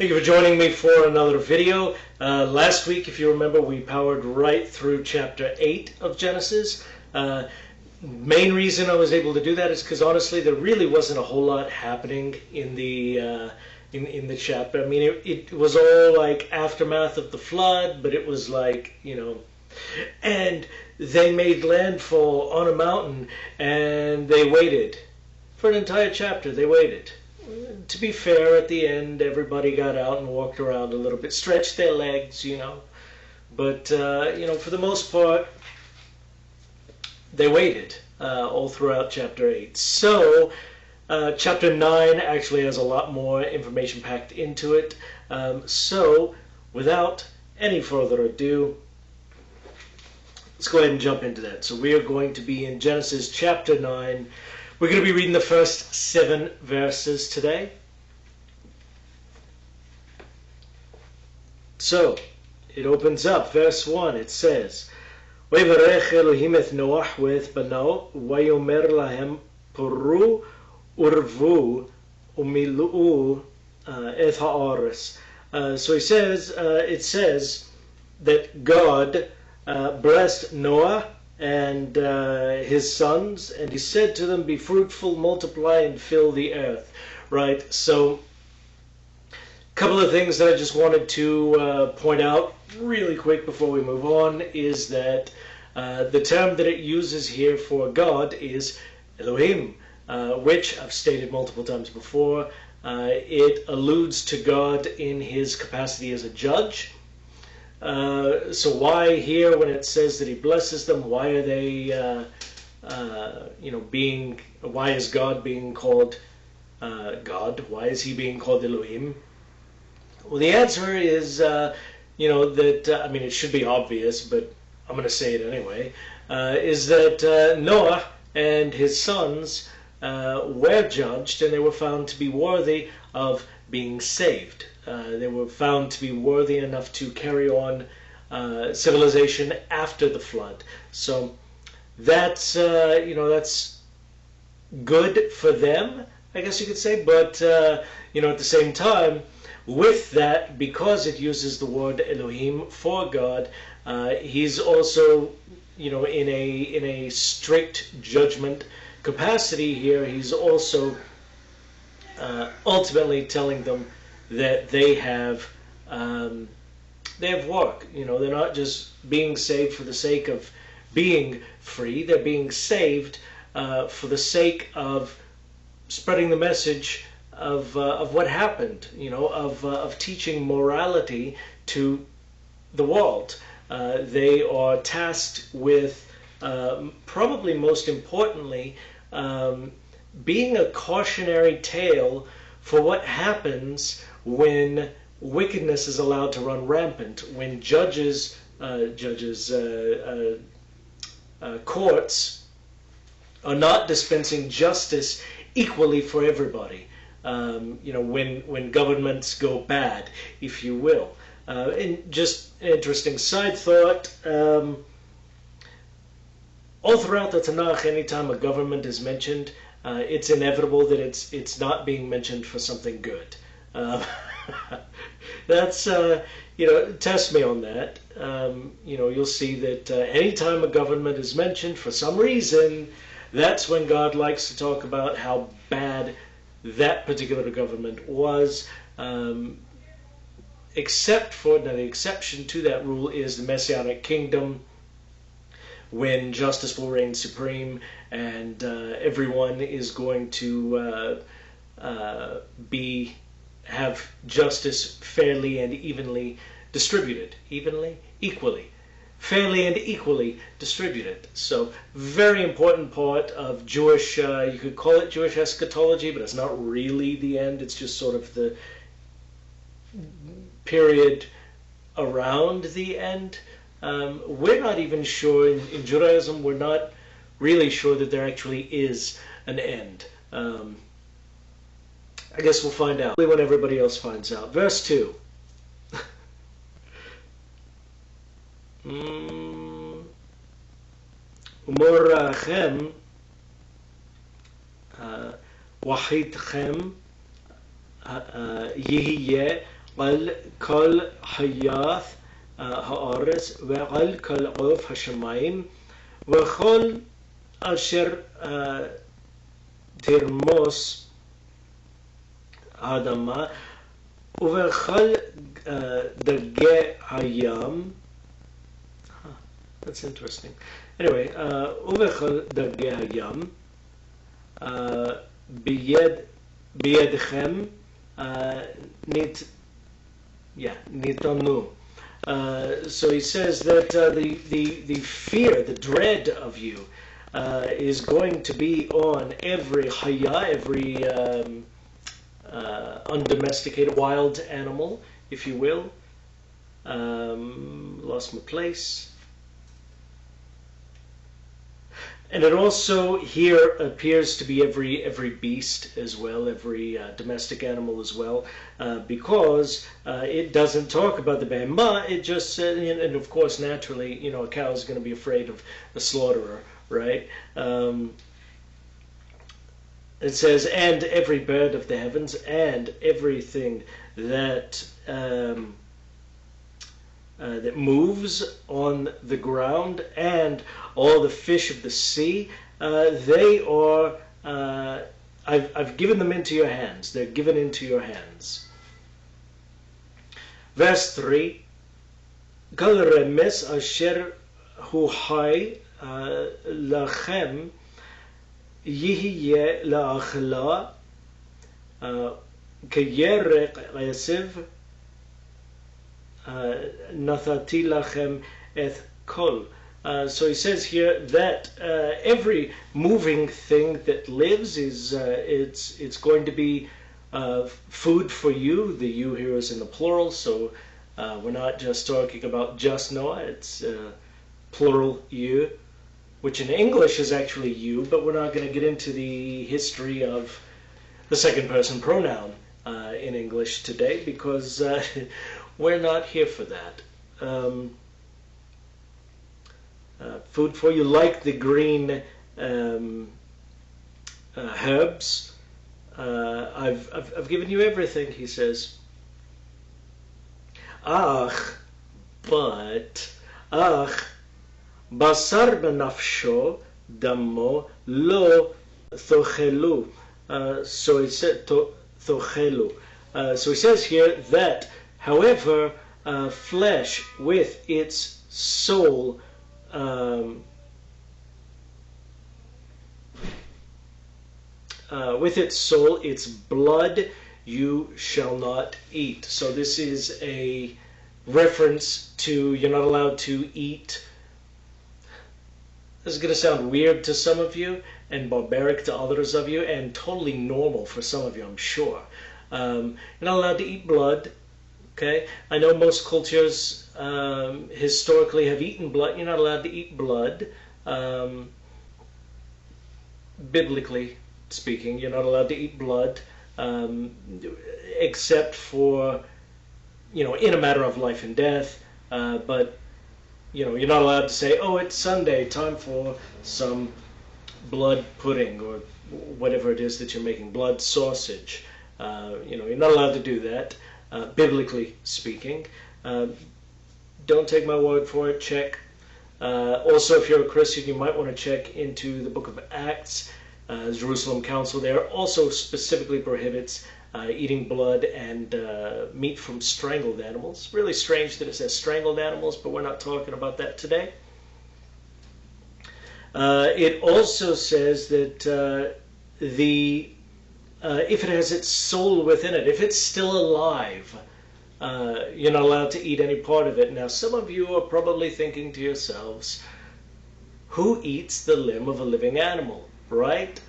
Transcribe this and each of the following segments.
Thank you for joining me for another video. Last week, if you remember, we powered right through chapter 8 of Genesis. Main reason I was able to do that is because honestly, there really wasn't a whole lot happening in the chapter. I mean, it was all like aftermath of the flood, but it was like, and they made landfall on a mountain, and they waited for an entire chapter. They waited. To be fair, at the end, everybody got out and walked around a little bit, stretched their legs, But, for the most part, they waited all throughout chapter 8. So, chapter 9 actually has a lot more information packed into it. So, without any further ado, let's go ahead and jump into that. So we are going to be in Genesis chapter 9. We're going to be reading the first 7 verses today. So, it opens up, verse 1, it says, "Vayvarech Elohim et Noach ve'et banav, vayomer lahem poru urvu umilu'u et ha'aretz." So it says that God blessed Noah and his sons, and he said to them, "Be fruitful, multiply, and fill the earth." Right? So, a couple of things that I just wanted to point out really quick before we move on is that the term that it uses here for God is Elohim, which I've stated multiple times before. It alludes to God in his capacity as a judge. So why here, when it says that he blesses them, why are they, why is God being called God? Why is he being called Elohim? Well, the answer is, it should be obvious, but I'm going to say it anyway, is that Noah and his sons were judged, and they were found to be worthy of being saved. They were found to be worthy enough to carry on civilization after the flood. So that's that's good for them, I guess you could say. But at the same time, with that, because it uses the word Elohim for God, he's also in a strict judgment capacity here. He's also ultimately telling them that they have work. They're not just being saved for the sake of being free. They're being saved for the sake of spreading the message of what happened. Of teaching morality to the world. They are tasked with, probably most importantly, being a cautionary tale for what happens when wickedness is allowed to run rampant, when courts are not dispensing justice equally for everybody. When governments go bad, if you will. And just an interesting side thought, all throughout the Tanakh, anytime a government is mentioned, it's inevitable that it's not being mentioned for something good. That's test me on that. You'll see that anytime a government is mentioned for some reason, that's when God likes to talk about how bad that particular government was. Except for, now the exception to that rule is the Messianic kingdom, when justice will reign supreme and everyone is going to have justice fairly and evenly distributed. Fairly and equally distributed. So, very important part of Jewish, you could call it Jewish eschatology, but it's not really the end. It's just sort of the period around the end. We're not even sure, in Judaism, we're not really sure that there actually is an end. I guess we'll find out when everybody else finds out. Verse 2. Umorachem wahidchem yihye על כל חיות הארץ ועל כל עוף השמיים וכל אשר תרמוס האדמה ובכל דגי הים. That's interesting. Anyway, ובכל דגי הים בידכם ניתנו. So he says that the fear, the dread of you is going to be on every haya, every undomesticated wild animal, if you will. Lost my place. And it also here appears to be every beast as well, every domestic animal as well, because it doesn't talk about the behemah. It just said, and of course, naturally, you know, a cow is going to be afraid of the slaughterer, right? It says, and every bird of the heavens, and everything that that moves on the ground, and all the fish of the sea, they are, I've given them into your hands. They're given into your hands. Verse 3, Kal remes asher hu hai lachem yihye la'achla keyerek yasiv nathati lachem eth kol. So he says here that every moving thing that lives is it's going to be food for you. The you here is in the plural, so we're not just talking about just Noah. It's plural you, which in English is actually you, but we're not going to get into the history of the second person pronoun in English today because we're not here for that. Food for you, like the green herbs. I've given you everything, he says. Ach, but, ach, basar benafsho damo lo thochelu. So he said thochelu. So he says here that, however, flesh with its soul its blood, you shall not eat. So this is a reference to you're not allowed to eat. This is going to sound weird to some of you and barbaric to others of you and totally normal for some of you, I'm sure. You're not allowed to eat blood. Okay, I know most cultures historically have eaten blood. You're not allowed to eat blood. Biblically speaking, you're not allowed to eat blood, except for, you know, in a matter of life and death. But, you know, you're not allowed to say, oh, it's Sunday, time for some blood pudding or whatever it is that you're making, blood sausage. You know, you're not allowed to do that. Biblically speaking. Don't take my word for it, check. Also, if you're a Christian, you might want to check into the book of Acts. Jerusalem Council there also specifically prohibits eating blood and meat from strangled animals. Really strange that it says strangled animals, but we're not talking about that today. It also says that if it has its soul within it, if it's still alive, you're not allowed to eat any part of it. Now, some of you are probably thinking to yourselves, who eats the limb of a living animal, right?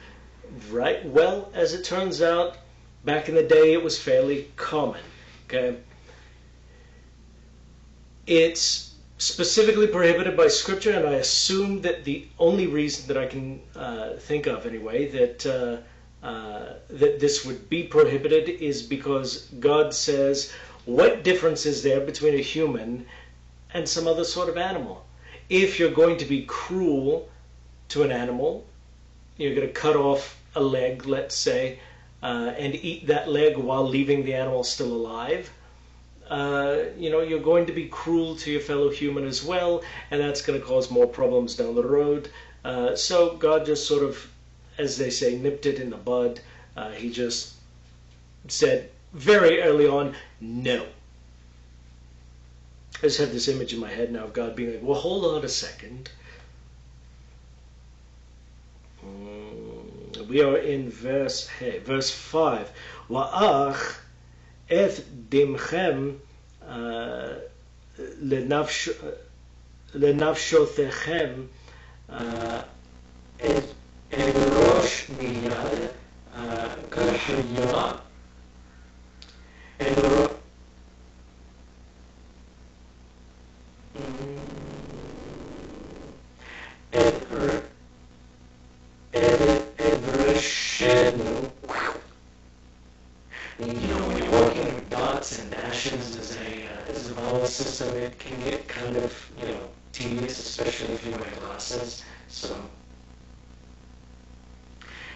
Right? Well, as it turns out, back in the day, it was fairly common, okay? It's specifically prohibited by Scripture, and I assume that the only reason that I can think of, anyway, that this would be prohibited is because God says, what difference is there between a human and some other sort of animal? If you're going to be cruel to an animal, you're going to cut off a leg, let's say, and eat that leg while leaving the animal still alive, you're going to be cruel to your fellow human as well, and that's going to cause more problems down the road. So God just sort of, as they say, nipped it in the bud. He just said very early on, no. I just have this image in my head now of God being like, well, hold on a second. We are in verse 5. Wa'ach et dimchem lenafshotechem et rosh miyad kalhaya when you're working with dots and dashes as a vowel system, it can get kind of, tedious, especially if you wear glasses. So,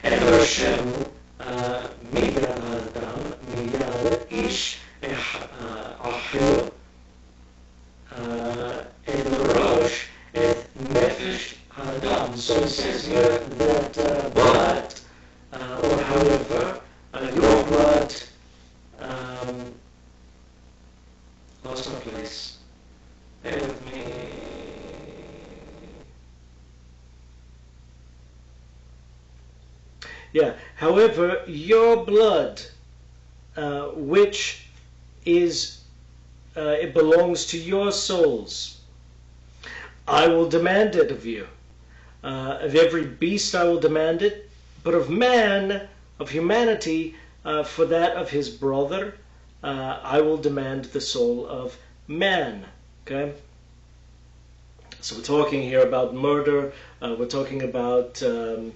Evroshem miyad adam miyad ish ahil Rosh et nefesh adam. So it says here that but or however your blood lost my place. Bear with me. Yeah. However, your blood, which is it belongs to your souls. I will demand it of you. Of every beast I will demand it, but of man, of humanity, for that of his brother, I will demand the soul of man. Okay? So we're talking here about murder. We're talking about, in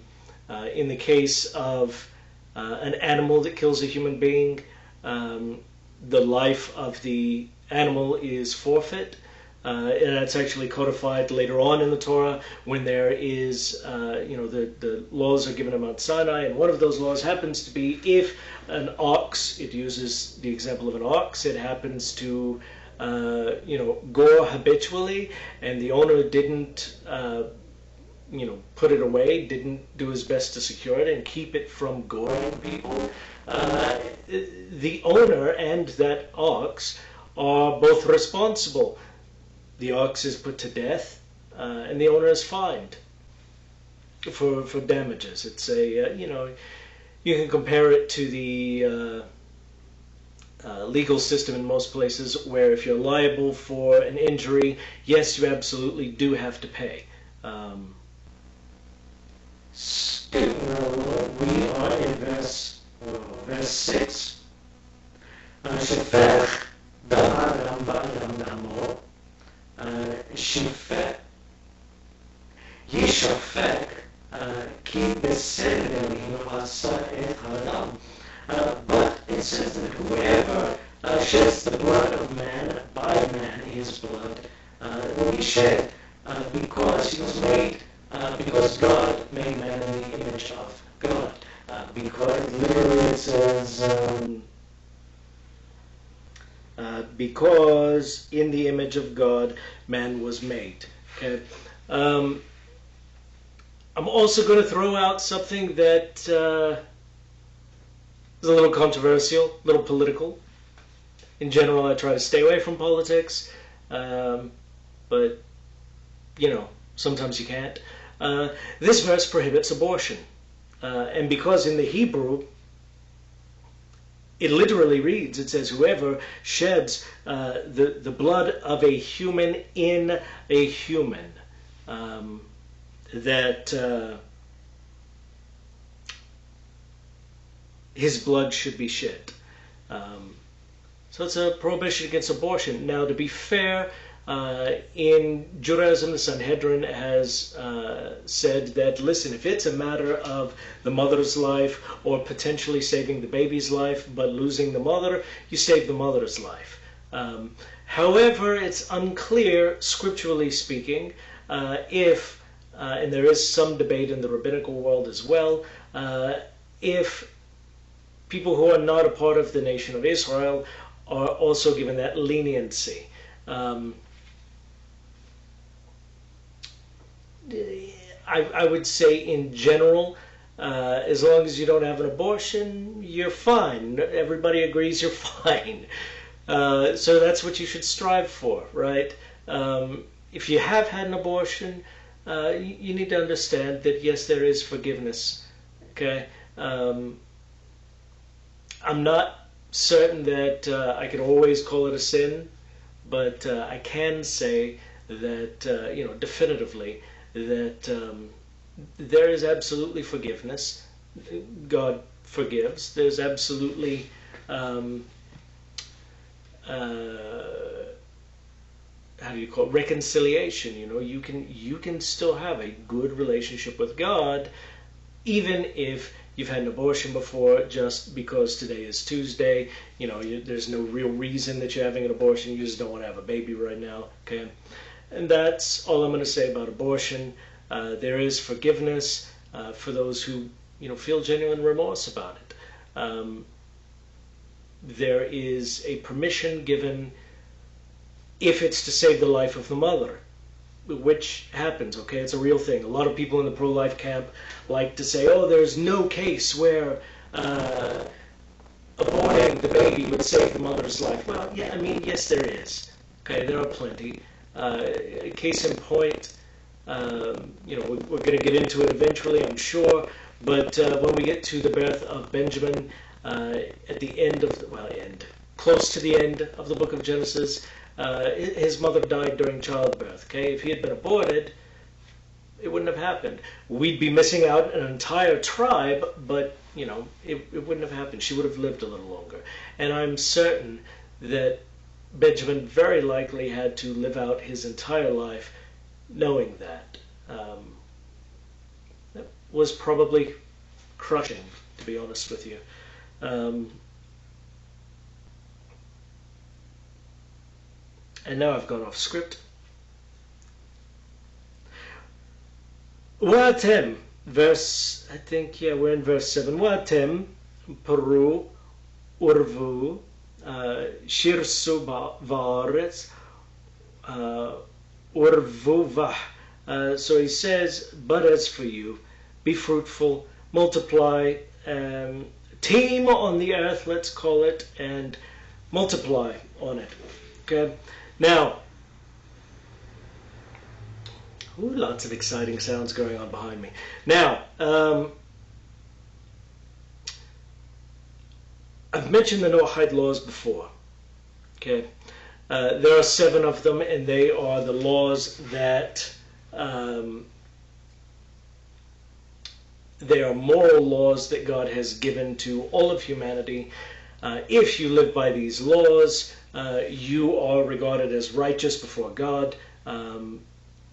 the case of an animal that kills a human being, the life of the animal is forfeit. And that's actually codified later on in the Torah when there is, the laws are given at Mount Sinai, and one of those laws happens to be if an ox, it uses the example of an ox, it happens to, gore habitually, and the owner didn't, put it away, didn't do his best to secure it and keep it from goring people, the owner and that ox are both responsible. The ox is put to death, and the owner is fined for damages. It's a, you can compare it to the legal system in most places where if you're liable for an injury, yes, you absolutely do have to pay. Still, we are in verse 6. Shefech ba'adam ba'adam damo Shifet Yishafek Ki Beseder Yivasa Et Hadam. But it says that whoever sheds the blood of man, by man his blood will be shed, because he was made, because God made man in the image of God. Because literally it says, because in the image of God man was made. Okay. I'm also going to throw out something that is a little controversial, a little political. In general, I try to stay away from politics, but, sometimes you can't. This verse prohibits abortion. And because in the Hebrew, it literally reads, it says, whoever sheds the blood of a human in a human, that his blood should be shed. So it's a prohibition against abortion. Now, to be fair, in Judaism, the Sanhedrin has said that, listen, if it's a matter of the mother's life or potentially saving the baby's life but losing the mother, you save the mother's life. However, it's unclear, scripturally speaking, if, and there is some debate in the rabbinical world as well, if people who are not a part of the nation of Israel are also given that leniency. I would say in general, as long as you don't have an abortion, you're fine. Everybody agrees you're fine. So that's what you should strive for, right? If you have had an abortion, you need to understand that yes, there is forgiveness. Okay, I'm not certain that I can always call it a sin, but I can say that definitively that there is absolutely forgiveness. God forgives. There's absolutely how do you call it? Reconciliation. You can still have a good relationship with God, even if you've had an abortion before. Just because today is Tuesday, there's no real reason that you're having an abortion. You just don't want to have a baby right now. Okay, and that's all I'm going to say about abortion. There is forgiveness for those who feel genuine remorse about it. There is a permission given if it's to save the life of the mother, which happens, okay? It's a real thing. A lot of people in the pro-life camp like to say, oh, there's no case where aborting the baby would save the mother's life. Well, yeah, yes, there is. Okay, there are plenty. Case in point, we're going to get into it eventually, I'm sure, but when we get to the birth of Benjamin, at the end of, close to the end of the book of Genesis, his mother died during childbirth. Okay, if he had been aborted, it wouldn't have happened. We'd be missing out an entire tribe, but it wouldn't have happened. She would have lived a little longer. And I'm certain that Benjamin very likely had to live out his entire life knowing that. That was probably crushing, to be honest with you. And now I've gone off script. Wa'atem, verse, I think, we're in verse 7. Wa'atem, Peru, Urvu, Shirsu Varetz, Urvuvah. So he says, but as for you, be fruitful, multiply, team on the earth, let's call it, and multiply on it. Okay? Now, lots of exciting sounds going on behind me. Now, I've mentioned the Noahide laws before. Okay, there are 7 of them, and they are the laws that they are moral laws that God has given to all of humanity. If you live by these laws, you are regarded as righteous before God.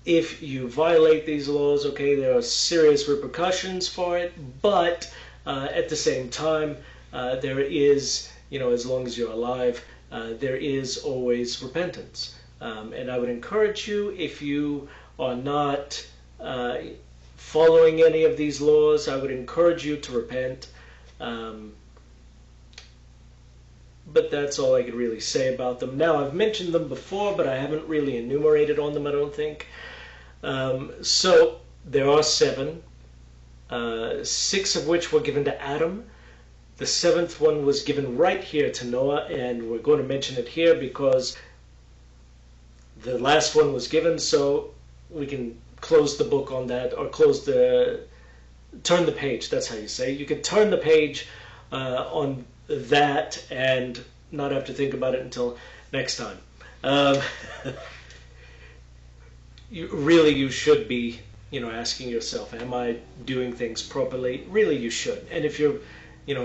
If you violate these laws, okay, there are serious repercussions for it, but at the same time, there is, as long as you're alive, there is always repentance. And I would encourage you, if you are not following any of these laws, I would encourage you to repent. But that's all I could really say about them. Now, I've mentioned them before, but I haven't really enumerated on them, I don't think. So, there are 7, 6 of which were given to Adam. The 7th one was given right here to Noah, and we're going to mention it here because the last one was given, so we can close the book on that, or turn the page, that's how you say it. You can turn the page on that and not have to think about it until next time. You should be, asking yourself, am I doing things properly? Really, you should. And if you're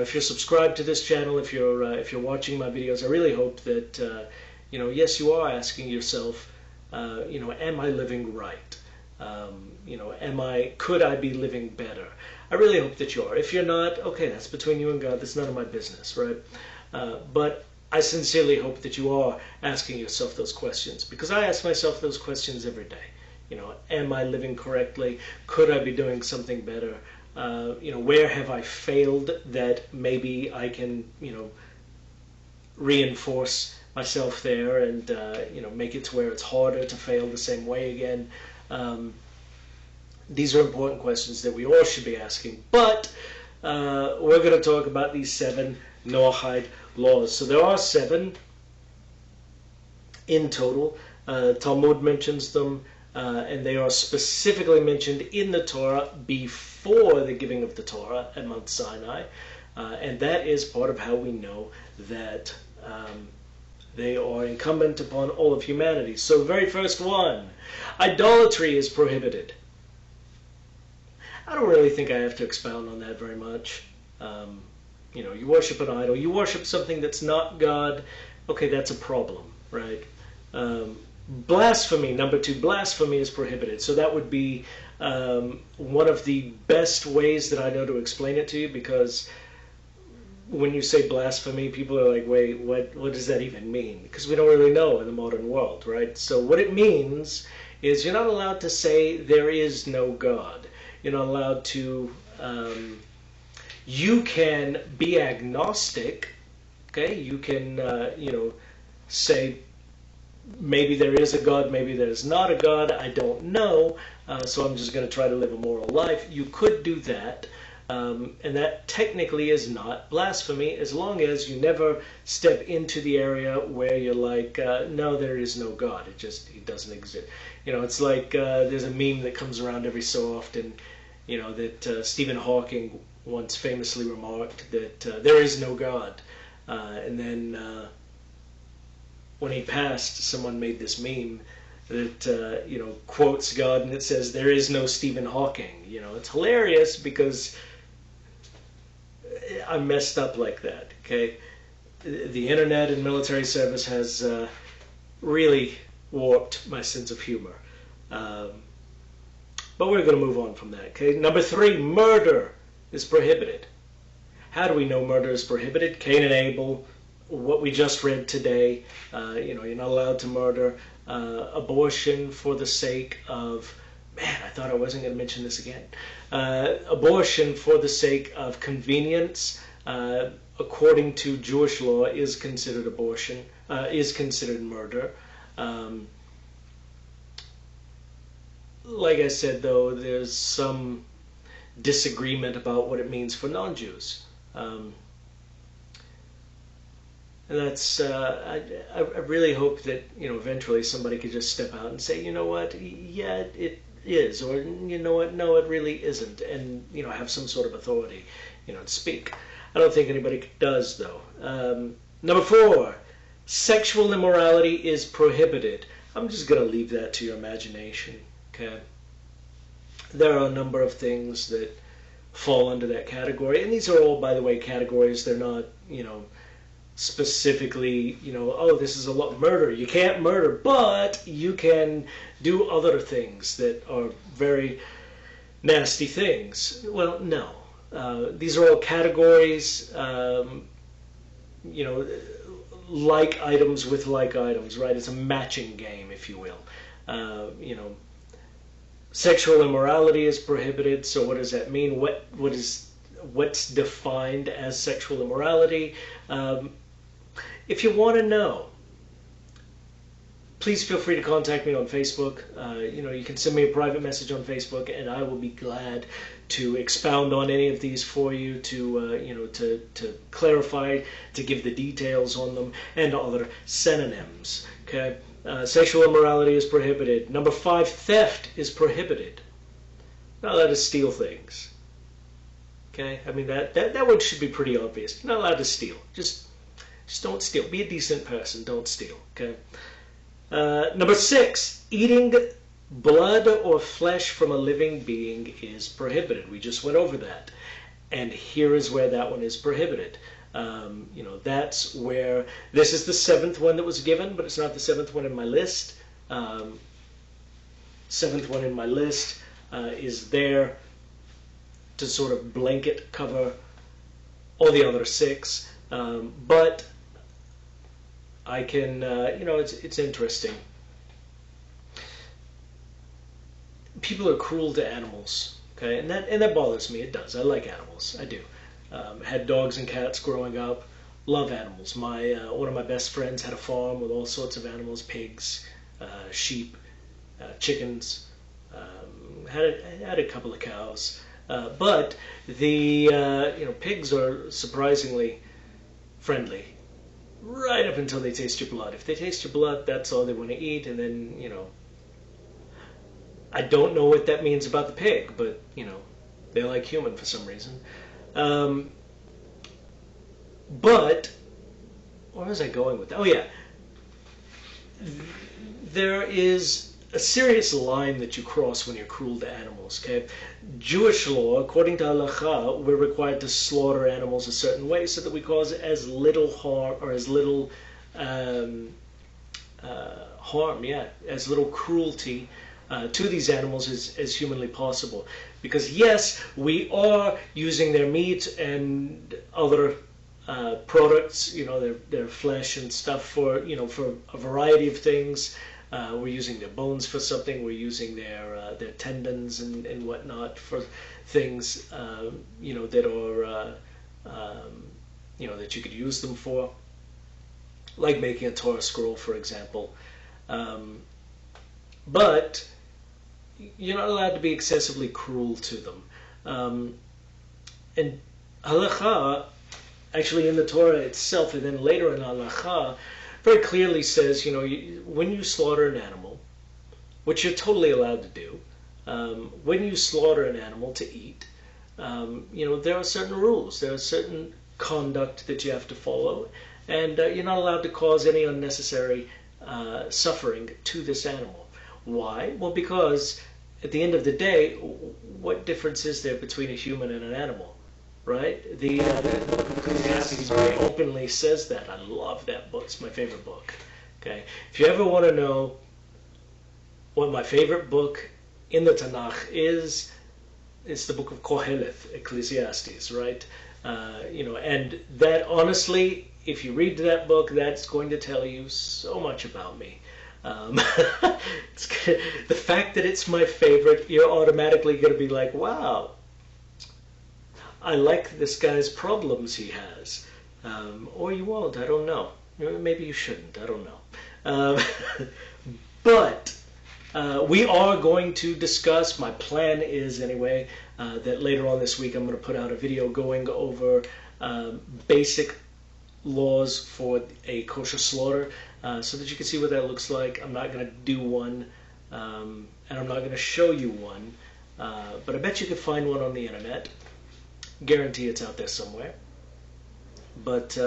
subscribed to this channel, if you're watching my videos, I really hope that yes, you are asking yourself, am I living right? Could I be living better? I really hope that you are. If you're not, okay, that's between you and God. That's none of my business, right? But I sincerely hope that you are asking yourself those questions, because I ask myself those questions every day. Am I living correctly? Could I be doing something better? Where have I failed that maybe I can, reinforce myself there and make it to where it's harder to fail the same way again. These are important questions that we all should be asking. But we're going to talk about these 7 Noahide laws. So there are 7 in total. Talmud mentions them, and they are specifically mentioned in the Torah before the giving of the Torah at Mount Sinai. And that is part of how we know that they are incumbent upon all of humanity. So the very first one, idolatry is prohibited. I don't really think I have to expound on that very much. You worship an idol, you worship something that's not God, okay, that's a problem, right? Blasphemy, number 2, blasphemy is prohibited. So that would be one of the best ways that I know to explain it to you, because when you say blasphemy, people are like, wait, what does that even mean? Because we don't really know in the modern world, right? So what it means is you're not allowed to say there is no God. You're not allowed to, you can be agnostic, okay? You can, say maybe there is a God, maybe there's not a God, I don't know, so I'm just going to try to live a moral life. You could do that. And that technically is not blasphemy, as long as you never step into the area where you're like, no, there is no God. He doesn't exist. It's like there's a meme that comes around every so often, that Stephen Hawking once famously remarked that there is no God. And then when he passed, someone made this meme that, quotes God, and it says, there is no Stephen Hawking. It's hilarious because I'm messed up like that, okay? The internet and military service has really warped my sense of humor. But we're going to move on from that, okay? Number 3, murder is prohibited. How do we know murder is prohibited? Cain and Abel, what we just read today, you're not allowed to murder. Abortion for the sake of, man, I thought I wasn't going to mention this again. Abortion for the sake of convenience, according to Jewish law, is considered abortion, is considered murder. Like I said, though, there's some disagreement about what it means for non-Jews. And that's, I really hope that, eventually somebody could just step out and say, you know what, yeah, it is, or you know what, no, it really isn't, and, have some sort of authority, to speak. I don't think anybody does, though. Number 4, sexual immorality is prohibited. I'm just going to leave that to your imagination, okay? There are a number of things that fall under that category, and these are all, by the way, categories. They're not, specifically, oh, this is a lot murder. You can't murder, but you can do other things that are very nasty things. Well, no. These are all categories, like items with like items, right? It's a matching game, if you will. Sexual immorality is prohibited. So what does that mean? What's defined as sexual immorality? If you want to know, please feel free to contact me on Facebook. You can send me a private message on Facebook, and I will be glad to expound on any of these for you, to clarify, to give the details on them, and other synonyms. Okay, sexual immorality is prohibited. Number 5, theft is prohibited. Not allowed to steal things. Okay, I mean that one should be pretty obvious. You're not allowed to steal. Just don't steal. Be a decent person. Don't steal. Okay. Number 6, eating blood or flesh from a living being is prohibited. We just went over that. And here is where that one is prohibited. That's where, this is the 7th one that was given, but it's not the 7th one in my list. 7th one in my list is there to sort of blanket cover all the other 6. But I can, it's interesting. People are cruel to animals, okay, and that bothers me. It does. I like animals. I do. Had dogs and cats growing up. love animals. My one of my best friends had a farm with all sorts of animals: pigs, sheep, chickens. Had a couple of cows, but the pigs are surprisingly friendly right up until they taste your blood. If they taste your blood, that's all they want to eat, and then I don't know what that means about the pig, but they like human for some reason. But where was I going with that? Oh yeah, there is a serious line that you cross when you're cruel to animals. Okay, Jewish law, according to halacha, we're required to slaughter animals a certain way so that we cause as little harm or as little as little cruelty to these animals as humanly possible. Because yes, we are using their meat and other products, their flesh and stuff for a variety of things. We're using their bones for something. We're using their tendons and whatnot for things that are that you could use them for, like making a Torah scroll, for example. But you're not allowed to be excessively cruel to them. And halacha, actually in the Torah itself, and then later in halacha, very clearly says, when you slaughter an animal, which you're totally allowed to do, when you slaughter an animal to eat, there are certain rules, there are certain conduct that you have to follow, and you're not allowed to cause any unnecessary suffering to this animal. Why? Well, because at the end of the day, what difference is there between a human and an animal? Right? The book of Ecclesiastes very openly says that. I love that book. It's my favorite book. Okay? If you ever want to know what my favorite book in the Tanakh is, it's the book of Koheleth, Ecclesiastes, right? And that, honestly, if you read that book, that's going to tell you so much about me. The fact that it's my favorite, you're automatically going to be like, wow, I like this guy's problems he has. Or you won't, I don't know. Maybe you shouldn't, I don't know. But we are going to discuss, my plan is anyway, that later on this week I'm going to put out a video going over basic laws for a kosher slaughter, so that you can see what that looks like. I'm not going to do one, and I'm not going to show you one, but I bet you could find one on the internet. Guarantee it's out there somewhere. But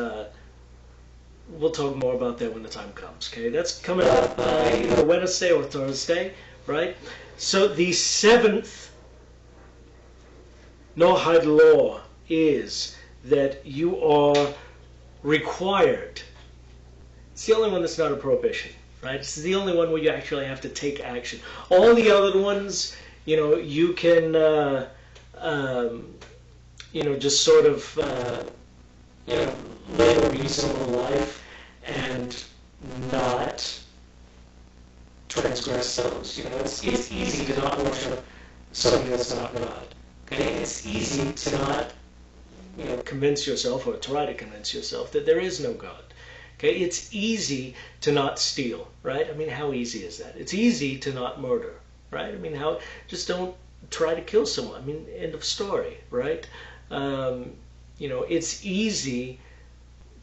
we'll talk more about that when the time comes. Okay, that's coming up either Wednesday or Thursday, right? So the seventh Noahide law is that you are required. It's the only one that's not a prohibition, right? It's the only one where you actually have to take action. All the other ones, you can just sort of, live a reasonable life and not transgress those. It's easy to not worship something that's not God. Okay, it's easy to not, convince yourself or try to convince yourself that there is no God. Okay, it's easy to not steal, right? I mean, how easy is that? It's easy to not murder, right? I mean, just don't try to kill someone. I mean, end of story, right? It's easy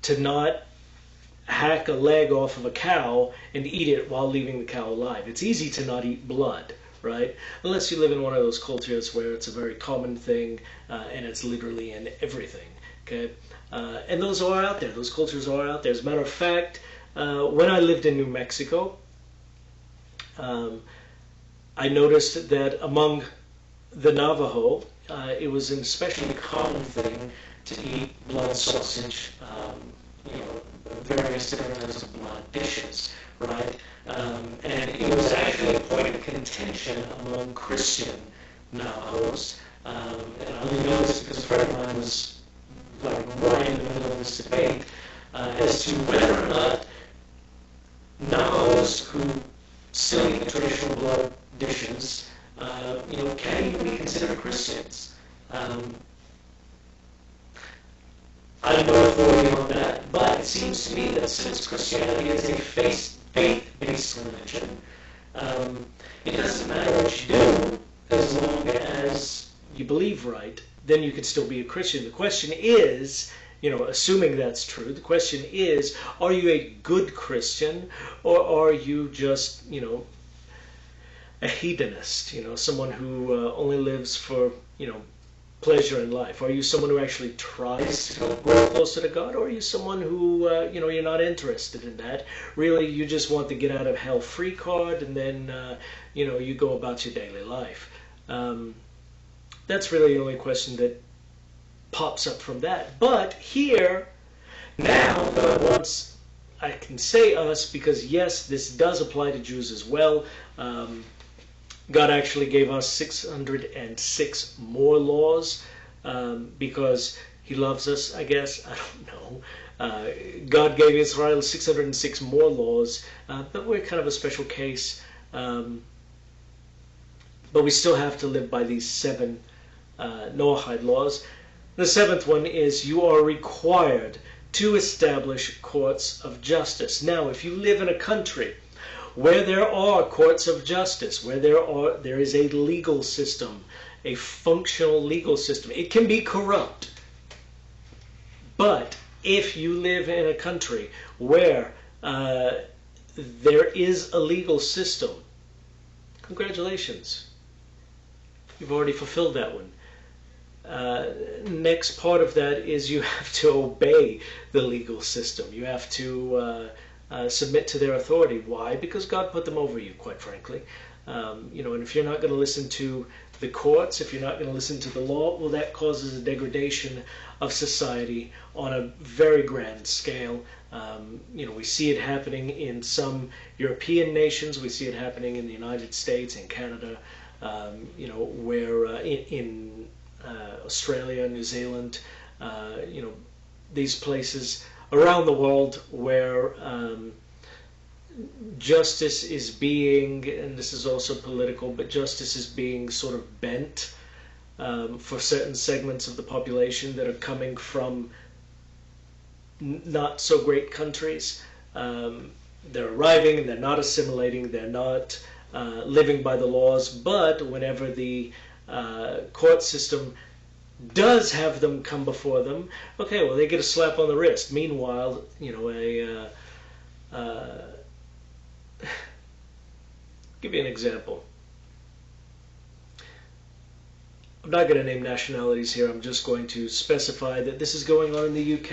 to not hack a leg off of a cow and eat it while leaving the cow alive. It's easy to not eat blood, right? Unless you live in one of those cultures where it's a very common thing and it's literally in everything, okay? And those are out there. Those cultures are out there. As a matter of fact, when I lived in New Mexico, I noticed that among the Navajo, it was an especially common thing to eat blood sausage, various different types of blood dishes, right? And it was actually a point of contention among Christian Navajos. And I only know this because a friend of mine was right in the middle of this debate as to whether or not Navajos who still eat the traditional blood dishes, can even be considered Christians. I have no authority on that, but it seems to me that since Christianity is a faith-based religion, it doesn't matter what you do as long as you believe right, then you can still be a Christian. The question is, assuming that's true, the question is, are you a good Christian, or are you just, a hedonist, someone who only lives for, pleasure in life? Are you someone who actually tries to grow closer to God, or are you someone who, you're not interested in that? Really, you just want the get out of hell free card, and then, you go about your daily life. That's really the only question that pops up from that. But here, now, once I can say us, because yes, this does apply to Jews as well. God actually gave us 606 more laws because he loves us, I guess. I don't know. God gave Israel 606 more laws, but we're kind of a special case. But we still have to live by these 7 Noahide laws. The 7th one is you are required to establish courts of justice. Now, if you live in a country where there are courts of justice, where there is a legal system, a functional legal system, it can be corrupt. But if you live in a country where there is a legal system, congratulations, you've already fulfilled that one. Next part of that is you have to obey the legal system. You have to submit to their authority. Why? Because God put them over you, quite frankly. And if you're not going to listen to the courts, if you're not going to listen to the law, well, that causes a degradation of society on a very grand scale. We see it happening in some European nations. We see it happening in the United States and Canada, where in Australia, New Zealand, these places around the world where justice is being, and this is also political, but justice is being sort of bent for certain segments of the population that are coming from not so great countries. They're arriving and they're not assimilating, they're not living by the laws, but whenever the court system does have them come before them, okay, well, they get a slap on the wrist. Meanwhile, give you an example. I'm not going to name nationalities here. I'm just going to specify that this is going on in the UK.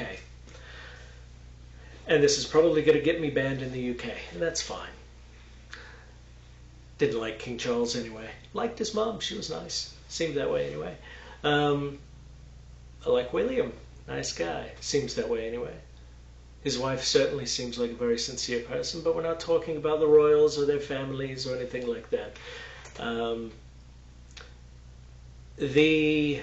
And this is probably going to get me banned in the UK, and that's fine. Didn't like King Charles anyway. Liked his mom. She was nice. Seemed that way anyway. I like William. Nice guy. Seems that way anyway. His wife certainly seems like a very sincere person, but we're not talking about the royals or their families or anything like that. The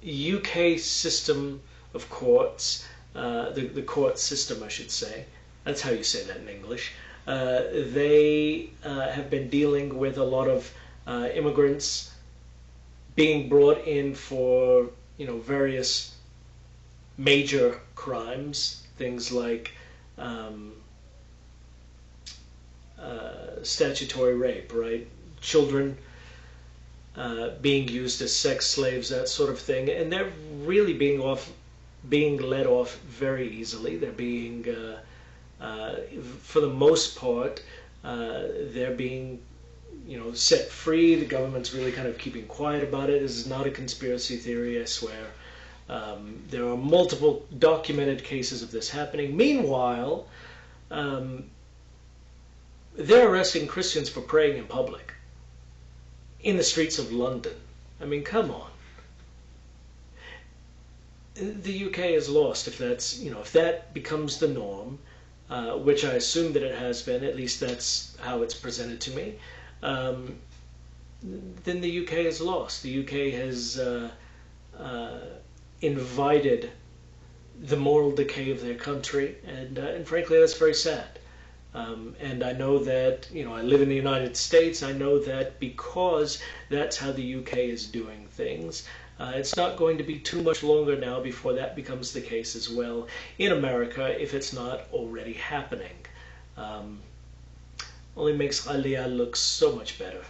UK system of courts, the court system, I should say, that's how you say that in English, they have been dealing with a lot of immigrants being brought in for, various major crimes, things like statutory rape, right? Children being used as sex slaves, that sort of thing, and they're really being let off very easily. They're being, for the most part, they're being, set free. The government's really kind of keeping quiet about it. This is not a conspiracy theory, I swear. There are multiple documented cases of this happening. Meanwhile, they're arresting Christians for praying in public in the streets of London. I mean, come on. The UK is lost if that's, if that becomes the norm, which I assume that it has been, at least that's how it's presented to me, then the UK is lost. The UK has invited the moral decay of their country, and frankly, that's very sad. And I know that, I live in the United States. I know that because that's how the UK is doing things, It's not going to be too much longer now before that becomes the case as well in America, if it's not already happening. Only makes Aliyah look so much better.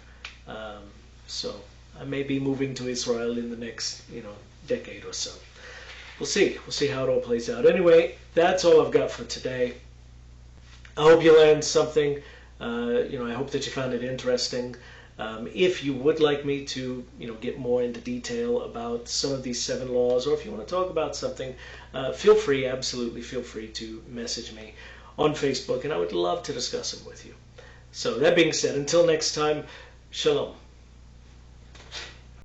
So I may be moving to Israel in the next, decade or so. We'll see. We'll see how it all plays out. Anyway, that's all I've got for today. I hope you learned something. I hope that you found it interesting. If you would like me to, get more into detail about some of these 7 laws, or if you want to talk about something, feel free, absolutely feel free to message me on Facebook, and I would love to discuss them with you. So that being said, until next time, shalom.